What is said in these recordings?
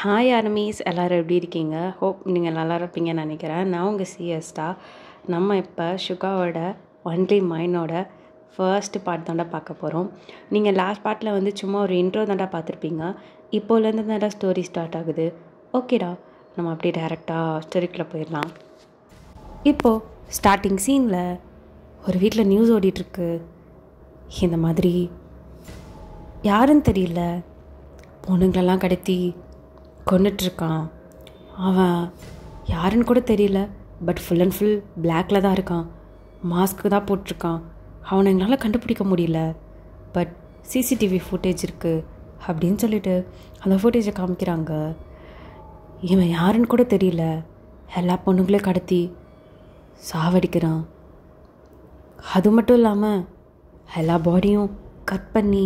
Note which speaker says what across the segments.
Speaker 1: Hi armies, எல்லோரும் எப்படி இருக்கீங்க? ஹோப் நீங்கள் நல்லா இருப்பீங்கன்னு நினைக்கிறேன். நான் உங்கள் சிஎஸ்டா. நம்ம இப்போ சுகாவோட ஒன்லி மைனோட ஃபர்ஸ்ட் பார்ட் தாண்டா பார்க்க போகிறோம். நீங்கள் லாஸ்ட் பார்ட்டில் சும்மா ஒரு இன்ட்ரோ தாண்டா பார்த்துருப்பீங்க. இப்போலேருந்து தாண்டா ஸ்டோரி ஸ்டார்ட் ஆகுது. ஓகேடா, நம்ம அப்படியே டேரெக்டாக ஸ்டோரிக்குள்ளே போயிடலாம். இப்போது ஸ்டார்டிங் சீனில் ஒரு வீட்டில் நியூஸ் ஓடிட்டுருக்கு. இந்த மாதிரி யாருன்னு தெரியல, பொண்ணுங்களெல்லாம் கடத்தி கொண்டுட்ருக்கான். அவன் யாருன்னு கூட தெரியல, பட் ஃபுல் அண்ட் ஃபுல் பிளாக்கில் தான் இருக்கான். மாஸ்க்கு தான் போட்டிருக்கான். அவனை எங்களால் கண்டுபிடிக்க முடியல, பட் சிசிடிவி ஃபுட்டேஜ் இருக்குது அப்படின்னு சொல்லிட்டு அந்த ஃபுட்டேஜை காமிக்கிறாங்க. இவன் யாருன்னு கூட தெரியல, எல்லா பொண்ணுங்களையும் கடத்தி சாவடிக்கிறான். அது மட்டும் இல்லாமல் எல்லா பாடியும் கட் பண்ணி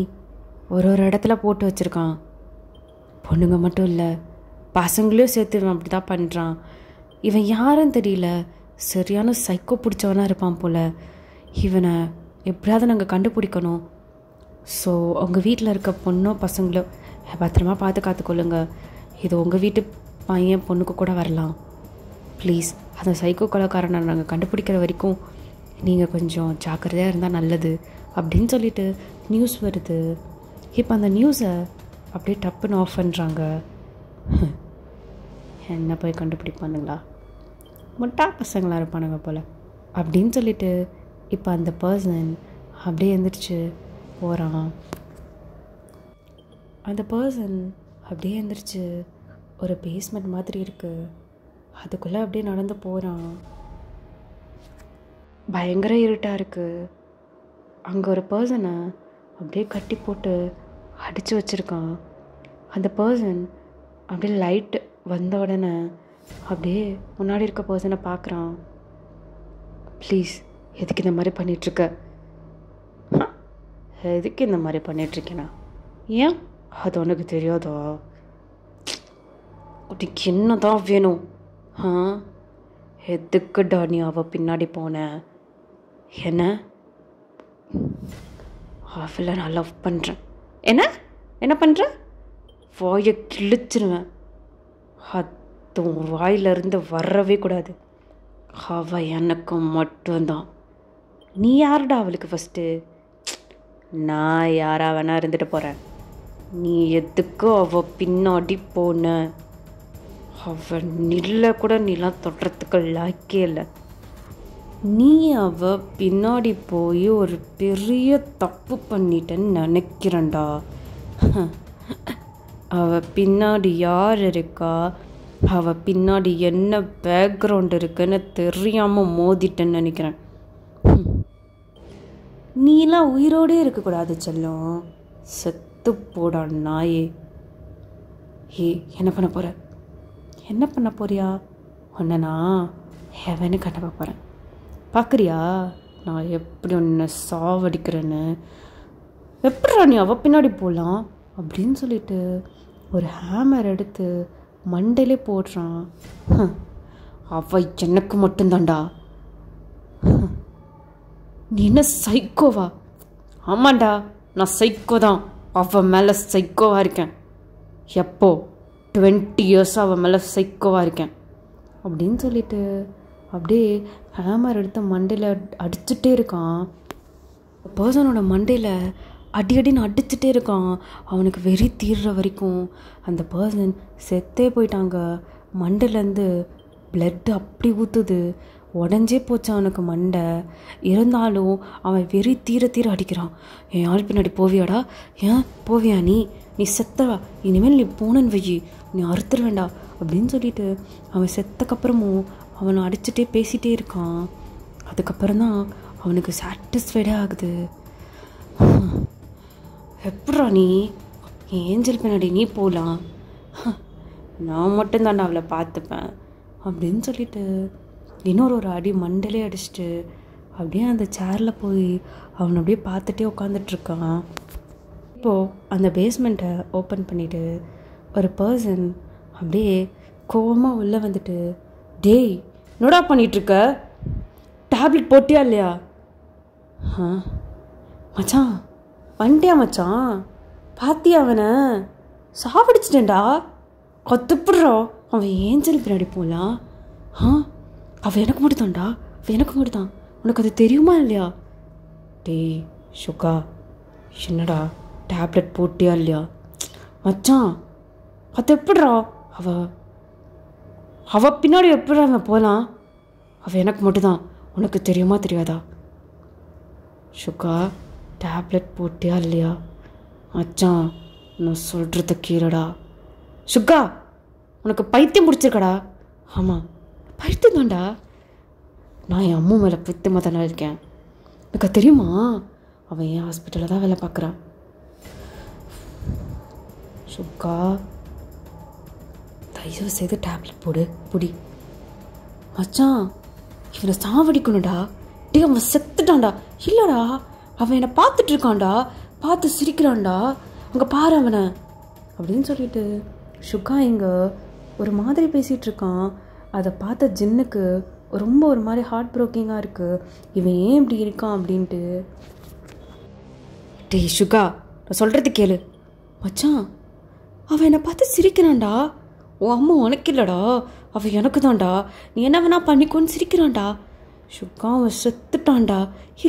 Speaker 1: ஒரு இடத்துல போட்டு வச்சுருக்கான். பொண்ணுங்க மட்டும் இல்லை, பசங்களையும் சேர்த்து இவன் அப்படி தான் பண்ணுறான். இவன் யாருன்னு தெரியல, சரியான சைக்கோ பிடிச்சவனாக இருப்பான் போல். இவனை எப்படியாவது நாங்கள் கண்டுபிடிக்கணும். ஸோ உங்கள் வீட்டில் இருக்க பொண்ணோ பசங்களோ பத்திரமா பார்த்து காத்துக்கொள்ளுங்க. இது உங்கள் வீட்டு பையன் பொண்ணுக்கு கூட வரலாம். ப்ளீஸ், அந்த சைக்கோ கொலைக்காரனை நாங்கள் கண்டுபிடிக்கிற வரைக்கும் நீங்கள் கொஞ்சம் ஜாக்கிரதையாக இருந்தால் நல்லது அப்படின்னு சொல்லிட்டு நியூஸ் வருது. இப்போ அந்த நியூஸை அப்படியே டப்புன்னு ஆஃப் பண்ணுறாங்க. என்ன போய் கண்டுபிடிப்பானுங்களா, முட்டா பசங்களாக இருப்பானுங்க போல் அப்படின்னு சொல்லிட்டு இப்போ அந்த பர்சன் அப்படியே எழுந்திரிச்சு போகிறான். அந்த பர்சன் அப்படியே எழுந்திரிச்சு ஒரு பேஸ்மெண்ட் மாதிரி இருக்குது, அதுக்குள்ளே அப்படியே நடந்து போகிறான். பயங்கர இருட்டாக இருக்குது. அங்கே ஒரு பர்சனை அப்படியே கட்டி போட்டு அடித்து வச்சுருக்கான். அந்த பர்சன் அப்படியே லைட் வந்த உடனே அப்படியே முன்னாடி இருக்க பர்சனை பார்க்குறான். ப்ளீஸ், எதுக்கு இந்த மாதிரி பண்ணிகிட்ருக்க? எதுக்கு இந்த மாதிரி பண்ணிகிட்ருக்கேண்ணா? ஏன் அது உனக்கு தெரியாதா? உனக்கு என்ன தான் வேணும்? எதுக்குடா நீ அவள் பின்னாடி போன? என்ன? அவளை நான் லவ் பண்ணுறேன். என்ன பண்ணுற? வாயை கிழிச்சிருவேன். அது வாயிலிருந்து வரவே கூடாது. அவள் எனக்கு மட்டும்தான். நீ யாருடா அவளுக்கு ஃபஸ்ட்டு? நான் யாரா வேணா இருந்துட்டு போகிறேன். நீ எதுக்கு அவள் பின்னாடி போன? அவள் நில்ல கூட நீலாம் தொடுறதுக்கு லாக்கே இல்லை. நீ அவள் பின்னாடி போய் ஒரு பெரிய தப்பு பண்ணிட்டேன்னு நினைக்கிறேன்டா. அவள் பின்னாடி யார் இருக்கா, அவள் பின்னாடி என்ன பேக்ரவுண்ட் இருக்குன்னு தெரியாமல் மோதிட்டேன்னு நினைக்கிறேன். நீலாம் உயிரோடே இருக்கக்கூடாது செல்லம், செத்து போடா நாயே. என்ன பண்ண போகிற? என்ன பண்ண போறியா? உன்னை நான் ஹெவனு கட்ட போகிறேன். பார்க்குறியா நான் எப்படி உன்னை சாவடிக்கிறேன்னு? எப்படா நீ அவள் பின்னாடி போகலாம் அப்படின்னு சொல்லிட்டு ஒரு ஹேமர் எடுத்து மண்டையிலே போடுறான். அவள் எனக்கு மட்டும்தான்டா. நீ என்ன சைக்கோவா? ஆமாண்டா, நான் சைக்கோ தான். அவள் மேலே சைக்கோவாக இருக்கேன். எப்போ 20 இயர்ஸ் அவள் மேலே சைக்கோவாக இருக்கேன் அப்படின்னு சொல்லிட்டு அப்படியே ஹேமர் எடுத்து மண்டையில் அடிச்சுட்டே இருக்கான். பர்சனோட மண்டையில் அடின்னு அடிச்சுட்டே இருக்கான். அவனுக்கு வெறி தீர்ற வரைக்கும். அந்த பர்சன் செத்தே போயிட்டாங்க. மண்டையிலேருந்து பிளட் அப்படி ஊற்றுது. உடஞ்சே போச்சு அவனுக்கு மண்டை. இருந்தாலும் அவன் வெறி தீர அடிக்கிறான். என் ஆள் பின்னாடி போவியாடா? ஏன் போவியா? நீ செத்தவா? இனிமேல் நீ போனன்னு வையி, நீ அறுத்துட வேண்டாம் அப்படின்னு சொல்லிட்டு அவன் செத்தக்கப்புறமும் அவனை அடிச்சுட்டே பேசிகிட்டே இருக்கான். அதுக்கப்புறம்தான் அவனுக்கு சாட்டிஸ்ஃபைடே ஆகுது. எப்படா நீ என் ஏஞ்சல் பின்னாடி நீ போகலாம்? நான் மட்டும்தாண்டா அவளை பார்த்துப்பேன் அப்படின்னு சொல்லிட்டு இன்னொரு அடி மண்டையிலே அடிச்சுட்டு அப்படியே அந்த சேரில் போய் அவனை அப்படியே பார்த்துட்டே உட்காந்துட்ருக்கான். இப்போது அந்த பேஸ்மெண்ட்டை ஓப்பன் பண்ணிவிட்டு ஒரு பர்சன் அப்படியே கோவமாக உள்ளே வந்துட்டு, டேய் என்னடா பண்ணிகிட்ருக்க? டேப்லெட் போட்டியா இல்லையா? மச்சான் வந்துட்டியா மச்சான்? பாத்தியா அவனை? சாவடிச்சிட்டேன்டா. கத்துப்புடுறா. அவன் ஏஞ்சல் பின்னாடி போகலாம். அவன் எனக்கு மட்டும்தான்டா, அவன் எனக்கு மட்டும்தான். உனக்கு அது தெரியுமா இல்லையா? டேய் சுகா, என்னடா டேப்லெட் போட்டியா இல்லையா? மச்சான் அது எப்படிடா? அவ பின்னாடி எப்படி அவன் போகலாம்? அவன் எனக்கு மட்டும்தான், உனக்கு தெரியுமா தெரியாதா? சுகா டேப்லெட் போட்டியா இல்லையா? மச்சான் நான் சொல்கிறத கீழடா. சுகா உனக்கு பைத்தியம் பிடிச்சிருக்கடா. ஆமாம் பைத்தியம் தான்டா. நான் என் அம்மா மேலே பைத்தியமாக தானே இருக்கேன். எனக்கு தெரியுமா? அவன் என் ஹாஸ்பிட்டலில் தான் வேலை பார்க்குறான். சுகா தயவு செய்து டேப்லெட் போடு புடி. மச்சான் இவனை சாவடிக்கணும்டா. டே அவன் செத்துட்டான்டா. இல்லைடா அவன் என்னை பார்த்துட்டு இருக்கான்டா, பார்த்து சிரிக்கிறான்டா, அங்கே பாரு அவனை அப்படின்னு சொல்லிட்டு சுகா இங்கே ஒரு மாதிரி பேசிகிட்டு இருக்கான். அதை பார்த்த ஜின்னுக்கு ரொம்ப ஒரு மாதிரி ஹார்ட் ப்ரோக்கிங்காக இருக்குது. இவன் ஏன் இப்படி இருக்கான் அப்படின்ட்டு. டேய் சுகா நான் சொல்கிறது கேளு. மச்சான் அவன் என்னை பார்த்து சிரிக்கிறான்டா. ஓ அம்மா உனக்கு இல்லைடா, அவன் எனக்கு தான்டா, நீ என்ன வேணா பண்ணிக்கோன்னு சிரிக்கிறான்டா. சுகா அவன் செத்துட்டான்டா.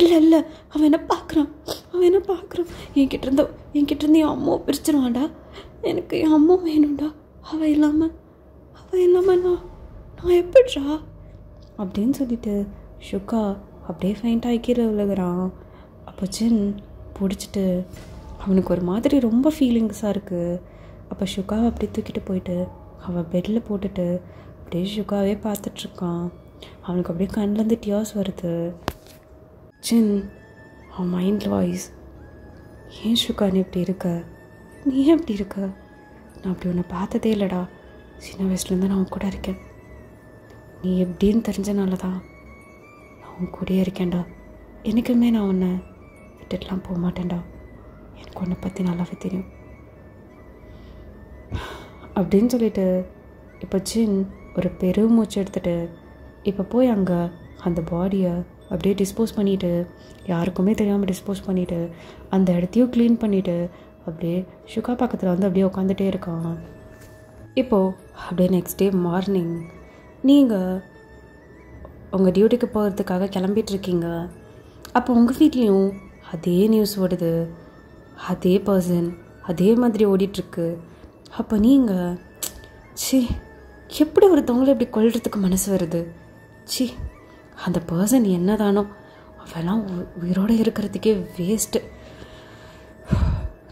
Speaker 1: இல்லை இல்லை அவன் என்ன பார்க்குறான், அவன் என்ன பார்க்குறான். என்கிட்ட இருந்து என் அம்மாவை பிரிச்சிருவான்டா. எனக்கு என் அம்மா வேணும்டா. அவன் இல்லாமல் நான் எப்படிடா அப்படின்னு சொல்லிட்டு சுகா அப்படியே ஃபைண்டாக கீழே விழுகிறான். அப்போ ஜின் பிடிச்சிட்டு அவனுக்கு ஒரு மாதிரி ரொம்ப ஃபீலிங்ஸாக இருக்குது. அப்போ சுகாவை அப்படியே தூக்கிட்டு போயிட்டு அவன் பெட்டில் போட்டுட்டு அப்படியே சுகாவே பார்த்துட்ருக்கான். அவனுக்கு அப்படியே கண்ணிலேருந்து டியர்ஸ் வருது. ஜின் அவன் மைண்ட் வாய்ஸ், ஏன் சுகா நீ இப்படி இருக்க, நீ ஏன் இப்படி இருக்க? நான் அப்படி உன்னை பார்த்ததே இல்லைடா. சின்ன வயசுலேருந்து நான் உன் கூட இருக்கேன். நீ எப்படின்னு தெரிஞ்சனால தான் நான் உன் கூடயே இருக்கேன்டா. எனக்குமே நான் உன்னை விட்டுட்டுலாம் போக மாட்டேன்டா. எனக்கு உன்னை பற்றி நல்லாவே தெரியும் அப்படின்னு சொல்லிட்டு இப்போ ஜின் ஒரு பெருமூச்சு எடுத்துகிட்டு இப்போ போய் அங்கே அந்த பாடியை அப்படியே டிஸ்போஸ் பண்ணிவிட்டு, யாருக்குமே தெரியாமல் டிஸ்போஸ் பண்ணிவிட்டு, அந்த இடத்தையும் க்ளீன் பண்ணிவிட்டு அப்படியே சுகா பக்கத்தில் வந்து அப்படியே உட்காந்துட்டே இருக்கான். இப்போது அப்படியே நெக்ஸ்ட் டே மார்னிங் நீங்கள் உங்கள் டியூட்டிக்கு போகிறதுக்காக கிளம்பிகிட்ருக்கீங்க. அப்போ உங்கள் வீட்லேயும் அதே நியூஸ் ஓடுது, அதே பர்சன் அதே மாதிரி ஓடிட்டுருக்கு. அப்போ நீங்கள் எப்படி ஒருத்தவங்களை இப்படி கொல்றதுக்கு மனசு வருது? அந்த பர்சன் என்ன தானோ அவெல்லாம் உயிரோடு இருக்கிறதுக்கே வேஸ்ட்டு.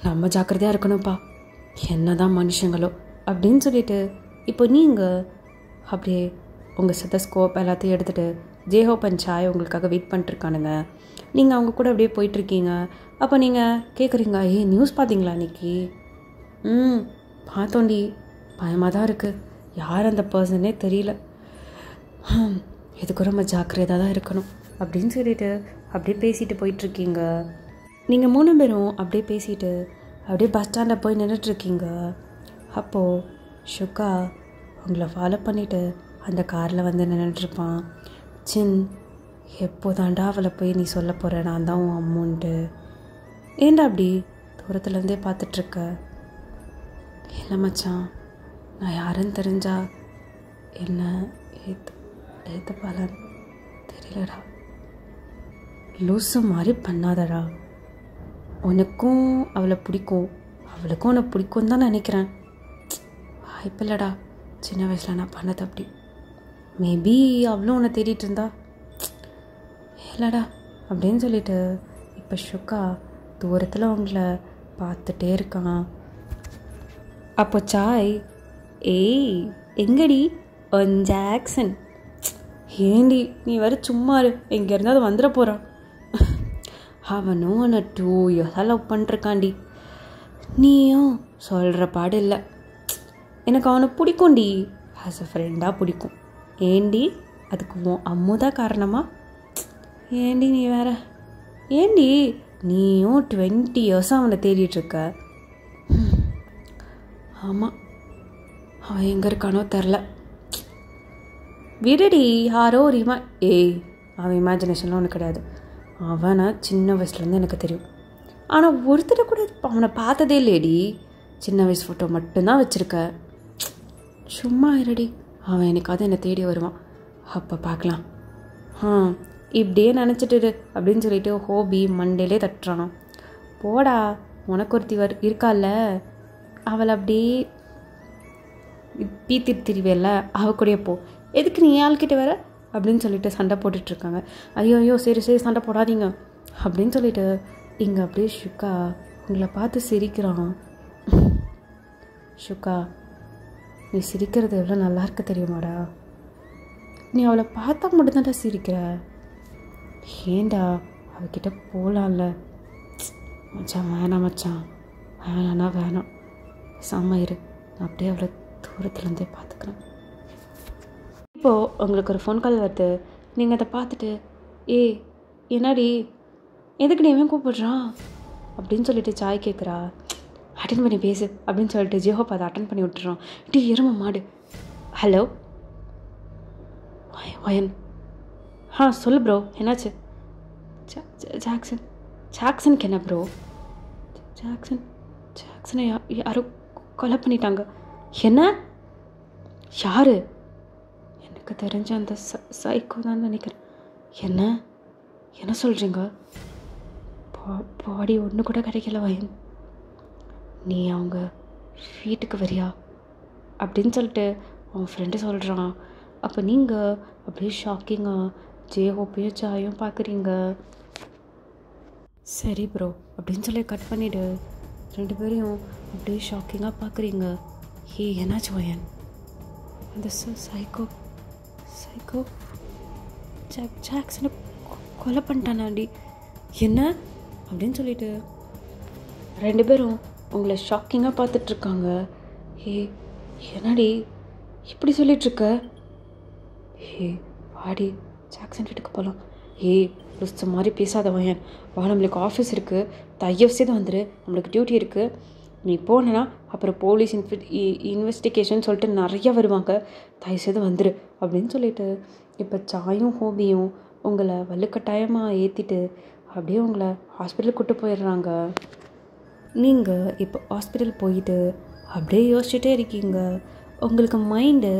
Speaker 1: நம்ம ஜாக்கிரதையாக இருக்கணும்ப்பா, என்ன தான் மனுஷங்களோ அப்படின்னு சொல்லிட்டு இப்போ நீங்கள் அப்படியே உங்கள் ஸ்கோப் எல்லாத்தையும் எடுத்துகிட்டு ஜேஹோப் அண்ட் சாய் உங்களுக்காக வெயிட் பண்ணிட்டுருக்கானுங்க. நீங்கள் அவங்க கூட அப்படியே போயிட்டுருக்கீங்க. அப்போ நீங்கள் கேட்குறீங்க, நியூஸ் பார்த்தீங்களா அன்றைக்கி? பார்த்தோண்டி, பயமாக தான் இருக்குது, யார் அந்த பர்சனே தெரியல, எதுக்கு ரொம்ப ஜாக்கிரதையாக தான் இருக்கணும் அப்படின்னு சொல்லிட்டு அப்படியே பேசிட்டு போயிட்டுருக்கீங்க. நீங்கள் 3 பேரும் அப்படியே பேசிட்டு அப்படியே பஸ் ஸ்டாண்டில் போய் நின்றுட்டுருக்கீங்க. அப்போது சுகா உங்களை ஃபாலோ பண்ணிவிட்டு அந்த காரில் வந்து நின்றுட்டுருப்பான். ஜின் எப்போதாண்டா அவளை போய் நீ சொல்ல போகிற நான் தான் உன் அம்முன்ட்டு? ஏண்டா அப்படி தூரத்துலேருந்தே பார்த்துட்ருக்க? இல்லை மச்சான், நான் யாருன்னு தெரிஞ்சா என்ன ஏற்றுப்பாளன்னு தெரியலடா. லூசு மாதிரி பண்ணாதடா. உனக்கும் அவளை பிடிக்கும், அவளுக்கும் உன்னை பிடிக்கும் தான் நினைக்கிறேன். வாய்ப்பில்லடா, சின்ன வயசில் நான் பண்ணது அப்படி. மேபி அவளும் உன்னை தேடிட்டு இருந்தா. இல்லைடா அப்படின்னு சொல்லிட்டு இப்போ சுகா தூரத்தில் அவங்கள பார்த்துட்டே இருக்கான். அப்போ சாய், ஏய் எங்கடி ஒன் ஜாக்சன், ஏண்டி நீ வேறு சும்மா இரு, எங்கே இருந்தால் அது வந்துட போகிறான். அவனும் உன்னை 2 இயர்ஸாக லவ் பண்ணிருக்காண்டி. நீயும் சொல்கிற பாடு இல்லை. எனக்கு அவனை பிடிக்கும்டி, ஆஸ் அ ஃப்ரெண்டாக பிடிக்கும். ஏண்டி அதுக்கு உன் அம்முதான் காரணமா? ஏண்டி நீ வேற, ஏண்டி நீயும் 20 இயர்ஸாக அவனை தேடிட்டுருக்க. ஆமாம், அவன் எங்கே இருக்கானோ தெரில. விடுடி, யாரோ ஒரு அவன் இமேஜினேஷன்லாம் ஒன்று கிடையாது. அவனை சின்ன வயசுலேருந்து எனக்கு தெரியும். ஆனால் ஒருத்தர் கூட அவனை பார்த்ததே இல்லையடி. சின்ன வயசு ஃபோட்டோ மட்டும்தான் வச்சுருக்க. சும்மா இருடி, அவன் எனக்காவது என்னை தேடி வருவான், அப்போ பார்க்கலாம். இப்படியே நினச்சிட்டு அப்படின்னு சொல்லிட்டு ஹோபி மண்டேலே தட்டுறான். போடா, உனக்கு ஒருத்தி இருக்கால, அவளை அப்படியே பீத்திட்டு திரிவேல, அவக்கூடயே போ, எதுக்கு நீ ஆள்கிட்ட வர அப்படின்னு சொல்லிட்டு சண்டை போட்டுட்ருக்காங்க. ஐயோ சரி சண்டை போடாதீங்க அப்படின்னு சொல்லிட்டு இங்கே அப்படியே ஷுக்கா உங்களை பார்த்து சிரிக்கிறான். ஷுக்கா, நீ சிரிக்கிறது எவ்வளோ நல்லா இருக்கு தெரியுமாடா, நீ அவளை பார்த்தா மட்டும்தான்டா சிரிக்கிற, ஏண்டா அவகிட்ட போகலாம்ல. மச்சான் வேணாம், மச்சான் வேணான்னா வேணாம், செம்ம இரு, நான் அப்படியே அவளை தூரத்துலேருந்தே பார்த்துக்கிறேன். இப்போது உங்களுக்கு ஒரு ஃபோன் கால் வருது. நீங்கள் அதை பார்த்துட்டு என்னடி எதுக்கு நீ இவன் கூப்பிடுறான் அப்படின்னு சொல்லிட்டு சாய் கேட்குறா. அட்டன் பண்ணி பேசு அப்படின்னு சொல்லிட்டு ஜிஹோப் அதை அட்டன் பண்ணி விட்டுறான். எருமை மாடு. ஹலோ வயன். சொல்லு ப்ரோ, என்னாச்சு? ஜாக்சனுக்கு என்ன ப்ரோ? ஜாக்சனை யாரோ கொலை பண்ணிட்டாங்க. என்ன? யாரு? எனக்கு தெரிஞ்ச அந்த சைக்கோ தான் நினைக்கிறேன். என்ன சொல்கிறீங்க? பாடி ஒன்று கூட கிடைக்கல வயன். நீ அவங்க வீட்டுக்கு வரியா அப்படின்னு சொல்லிட்டு அவன் ஃப்ரெண்டு சொல்கிறான். அப்போ நீங்கள் அப்படியே ஷாக்கிங்காக ஜேஹோப்பையும் ஜாயும் பார்க்குறீங்க. சரி ப்ரோ அப்படின்னு சொல்லி கட் பண்ணிவிடு. 2 பேரையும் அப்படியே ஷாக்கிங்காக பார்க்குறீங்க. என்னாச்சு வயன்? அந்த சைக்கோ ஜாக்சனை கொலை பண்ணிட்டானாண்டி. என்ன அப்படின்னு சொல்லிட்டு 2 பேரும் உங்களை ஷாக்கிங்காக பார்த்துட்ருக்காங்க. என்னடி இப்படி சொல்லிகிட்ருக்க? வாடி ஜாக்சன் வீட்டுக்கு போகலாம். லுஸ்ட் மாதிரி பேசாத வயன், நம்மளுக்கு ஆஃபீஸ் இருக்குது, தயவு செய்து வந்துடு, நம்மளுக்கு டியூட்டி இருக்குது. நீ போனேன்னா அப்புறம் போலீஸ் இன்வெஸ்டிகேஷன் சொல்லிட்டு நிறையா வருவாங்க, தயவு செய்து வந்துடு அப்படின்னு சொல்லிட்டு இப்போ சாயும் ஹோபியும் உங்களை வலுக்கட்டாயமாக ஏற்றிட்டு அப்படியே உங்களை ஹாஸ்பிட்டலுக்கு கூப்பிட்டு போயிடுறாங்க. நீங்கள் இப்போ ஹாஸ்பிட்டல் போயிட்டு அப்படியே யோசிச்சுட்டே இருக்கீங்க. உங்களுக்கு மைண்டு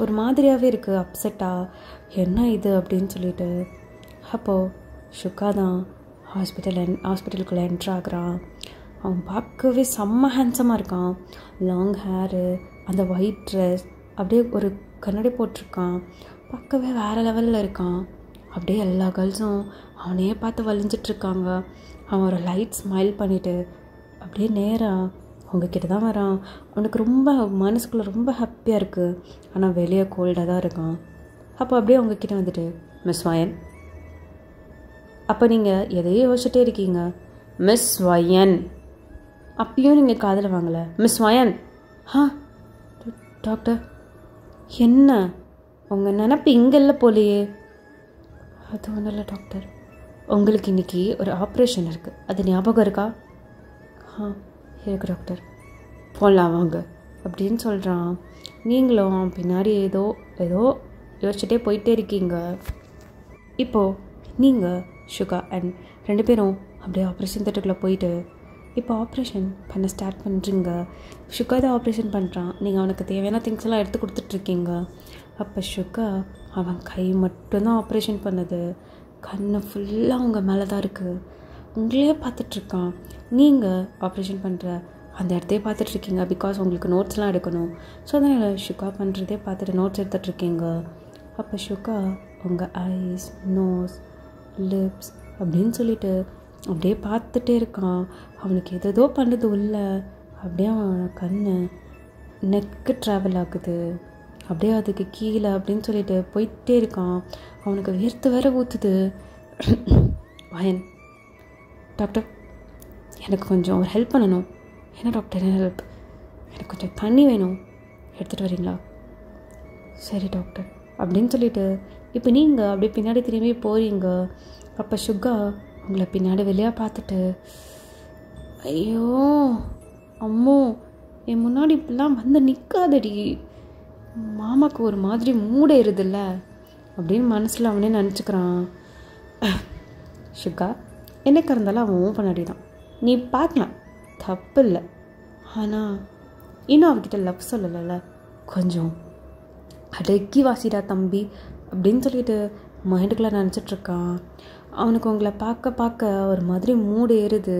Speaker 1: ஒரு மாதிரியாகவே இருக்குது, அப்செட்டாக, என்ன இது அப்படின்னு சொல்லிட்டு. அப்போது ஷுக்கா தான் ஹாஸ்பிட்டலுக்குள்ளே என்ட்ரு ஆகுறான். அவன் பார்க்கவே செம்ம ஹேண்ட்ஸமாக இருக்கான். லாங் ஹேரு, அந்த ஒயிட் ட்ரெஸ், அப்படியே ஒரு கண்ணாடி போட்டிருக்கான், பார்க்கவே வேறு லெவலில் இருக்கான். அப்படியே எல்லா கேர்ள்ஸும் அவனையே பார்த்து வலிஞ்சிட்ருக்காங்க. அவன் ஒரு லைட் ஸ்மைல் பண்ணிவிட்டு அப்படியே நேராக உங்ககிட்ட தான் வரான். அவனுக்கு ரொம்ப மனசுக்குள்ளே ரொம்ப ஹாப்பியாக இருக்குது, ஆனால் வெளியே கோல்டாக தான் இருக்கான். அப்போ அப்படியே உங்ககிட்ட வந்துட்டு, மிஸ் வயன். அப்போ நீங்கள் எதையே யோசிச்சுட்டே இருக்கீங்க. மிஸ் வயன். அப்பயும் நீங்கள் காதில் வாங்கலை. மிஸ் வயன். டாக்டர். என்ன உங்கள் நினப்பு இங்கே இல்லை போலையே? அது ஒன்றும் இல்லை டாக்டர், உங்களுக்கு இன்றைக்கி ஒரு ஆப்ரேஷன் இருக்குது, அது ஞாபகம் இருக்கா? இருக்கு டாக்டர், போடலாம் வாங்க அப்படின்னு சொல்கிறான். நீங்களும் பின்னாடி ஏதோ யோசிச்சுட்டே போயிட்டே இருக்கீங்க. இப்போது நீங்கள் ஷுகா அண்ட் 2 பேரும் அப்படியே ஆப்ரேஷன் தேட்டருக்குள்ளே போயிட்டு இப்போ ஆப்ரேஷன் பண்ண ஸ்டார்ட் பண்ணுறீங்க. ஷுகா தான் ஆப்ரேஷன் பண்ணுறான். நீங்கள் அவனுக்கு தேவையான திங்ஸ் எல்லாம் எடுத்து கொடுத்துட்ருக்கீங்க. அப்போ ஷுகா அவன் கை மட்டும்தான் ஆப்ரேஷன் பண்ணுது, கண்ணு ஃபுல்லாக அவங்க மேலே தான் இருக்குது. உங்களையே பார்த்துட்ருக்கான். நீங்கள் ஆப்ரேஷன் பண்ணுற அந்த இடத்தையே பார்த்துட்ருக்கீங்க, பிகாஸ் உங்களுக்கு நோட்ஸ்லாம் எடுக்கணும். ஸோ அதனால் ஷுகா பண்ணுறதே பார்த்துட்டு நோட்ஸ் எடுத்துகிட்ருக்கீங்க. அப்போ ஷுகா உங்கள் ஐஸ், நோஸ், லிப்ஸ் அப்படின்னு சொல்லிட்டு அப்படியே பார்த்துட்டே இருக்கான். அவனுக்கு எதோ பண்ணுறது உள்ள. அப்படியே அவன் கண் நெக்கு ட்ராவல் ஆகுது, அப்படியே அதுக்கு கீழே அப்படின்னு சொல்லிட்டு போயிட்டே இருக்கான். அவனுக்கு வேர்த்து வேற ஊற்றுது. வயன், டாக்டர் எனக்கு கொஞ்சம் ஒரு ஹெல்ப் பண்ணணும். என்ன டாக்டர், என்ன ஹெல்ப்? எனக்கு கொஞ்சம் தண்ணி வேணும், எடுத்துகிட்டு வரீங்களா? சரி டாக்டர் அப்படின்னு சொல்லிட்டு இப்போ நீங்கள் அப்படியே பின்னாடி திரும்பி போகிறீங்க. அப்போ ஷுகா உங்களை பின்னாடி வெளியே பார்த்துட்டு, ஐயோ அம்மோ என் முன்னாடி இப்படிலாம் வந்து நிற்காதடி, மாமாவுக்கு ஒரு மாதிரி மூடேறுதில்ல அப்படின்னு மனசில் அவனே நினச்சிக்கிறான். ஷுகா, என்னைக்கு இருந்தாலும் அவன் பண்ணாடி தான், நீ பார்க்கலாம், தப்பு இல்லை. ஆனால் இன்னும் அவகிட்ட லவ் சொல்லலைல்ல, கொஞ்சம் அடக்கி வாசிடா தம்பி அப்படின்னு சொல்லிட்டு மைண்டுக்குள்ளே நினச்சிட்ருக்கான். அவனுக்கு உங்களை பார்க்க பார்க்க ஒரு மாதிரி மூடு ஏறுது.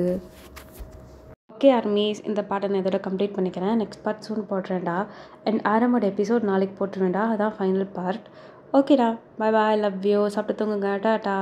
Speaker 1: ஓகே ஆர்மீஸ், இந்த பாட்டை நான் இதோட கம்ப்ளீட் பண்ணிக்கிறேன். நெக்ஸ்ட் பார்ட் சூன் போடுறேன்டா. அண்ட் ஆரம்போட எபிசோட் நாளைக்கு போட்டுருவேன்டா. அதான் ஃபைனல் பார்ட். ஓகேடா, பாய் பாய், லவ் யூ. சாப்பிட்டு தூங்குங்க, டாட்டா.